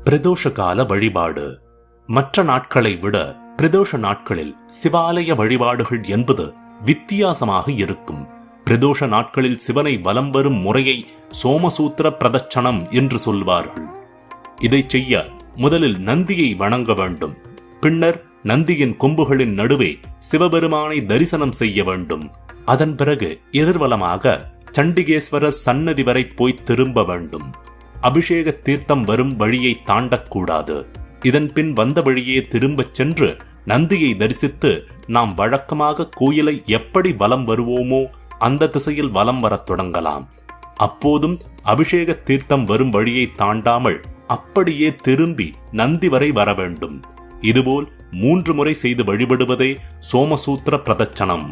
பிரதோஷ கால வழிபாடு. மற்ற நாட்களை விட பிரதோஷ நாட்களில் சிவாலய வழிபாடுகள் என்பது வித்தியாசமாக இருக்கும். பிரதோஷ நாட்களில் சிவனை வலம் வரும் முறையை சோமசூத்திர பிரதட்சணம் என்று சொல்வார்கள். இதை செய்ய முதலில் நந்தியை வணங்க வேண்டும். பின்னர் நந்தியின் கொம்புகளின் நடுவே சிவபெருமானை தரிசனம் செய்ய வேண்டும். அதன் பிறகு எதிர்வலமாக சண்டிகேஸ்வரர் சன்னதி வரை போய் திரும்ப வேண்டும். அபிஷேக தீர்த்தம் வரும் வழியை தாண்டக்கூடாது. இதன் பின் வந்த வழியே திரும்பச் சென்று நந்தியை தரிசித்து நாம் வழக்கமாக கோயிலை எப்படி வலம் வருவோமோ அந்த திசையில் வலம் வரத் தொடங்கலாம். அப்போதும் அபிஷேக தீர்த்தம் வரும் வழியை தாண்டாமல் அப்படியே திரும்பி நந்தி வரை வர வேண்டும். இதுபோல் 3 முறை செய்து வழிபடுவதே சோமசூத்திர பிரதட்சணம்.